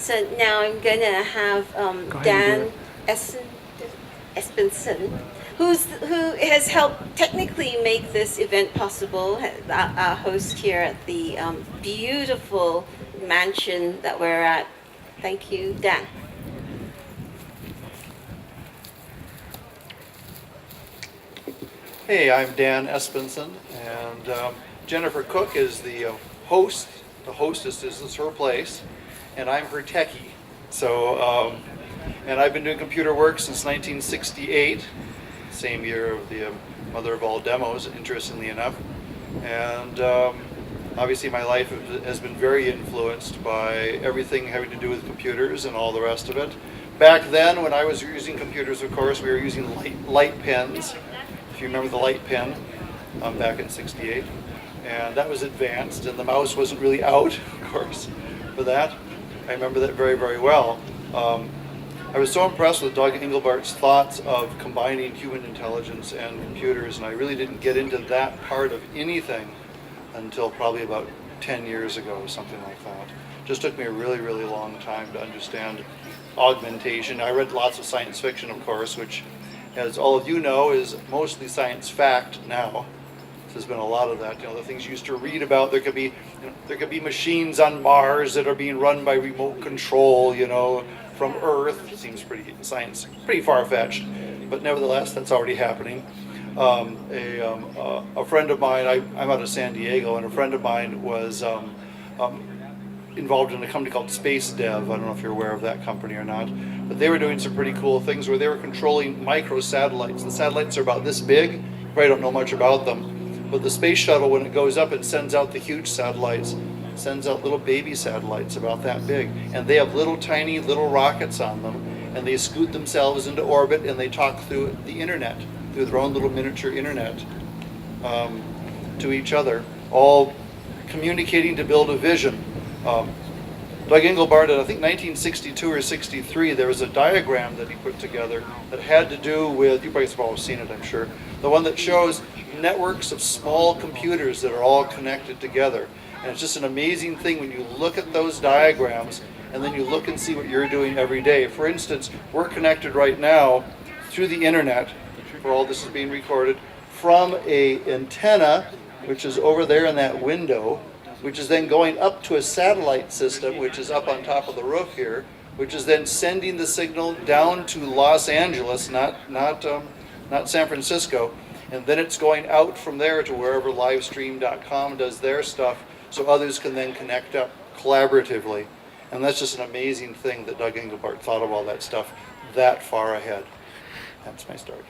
So now I'm going to have Dan Espensen, who has helped technically make this event possible, our host here at the beautiful mansion that we're at. Thank you, Dan. Hey, I'm Dan Espensen, and Jennifer Cook is the host. The hostess is her place, and I'm her techie. So, and I've been doing computer work since 1968, same year of the mother of all demos, interestingly enough. And obviously my life has been very influenced by everything having to do with computers and all the rest of it. Back then, when I was using computers, of course, we were using light pens. If you remember the light pen, back in '68. And that was advanced, and the mouse wasn't really out, of course, for that. I remember that very, very well. I was so impressed with Doug Engelbart's thoughts of combining human intelligence and computers, and I really didn't get into that part of anything until probably about 10 years ago, something like that. Just took me a really, really long time to understand augmentation. I read lots of science fiction, of course, which, as all of you know, is mostly science fact now. There's been a lot of that. The things you used to read about. There could be machines on Mars that are being run by remote control. From Earth. It seems pretty far-fetched, but nevertheless, that's already happening. A friend of mine. I'm out of San Diego, and a friend of mine was involved in a company called Space Dev. I don't know if you're aware of that company or not, but they were doing some pretty cool things where they were controlling microsatellites. The satellites are about this big. You probably don't know much about them. But the space shuttle, when it goes up, it sends out the huge satellites, sends out little baby satellites about that big. And they have tiny little rockets on them, and they scoot themselves into orbit, and they talk through the internet, through their own little miniature internet, to each other, all communicating to build a vision. Doug Engelbart, in I think 1962 or 63, there was a diagram that he put together that had to do with, you probably have all seen it, I'm sure, the one that shows networks of small computers that are all connected together. And it's just an amazing thing when you look at those diagrams and then you look and see what you're doing every day. For instance, we're connected right now through the internet, where all this is being recorded, from an antenna, which is over there in that window, which is then going up to a satellite system, which is up on top of the roof here, which is then sending the signal down to Los Angeles, not San Francisco, and then it's going out from there to wherever livestream.com does their stuff, so others can then connect up collaboratively. And that's just an amazing thing that Doug Engelbart thought of all that stuff that far ahead. That's my story.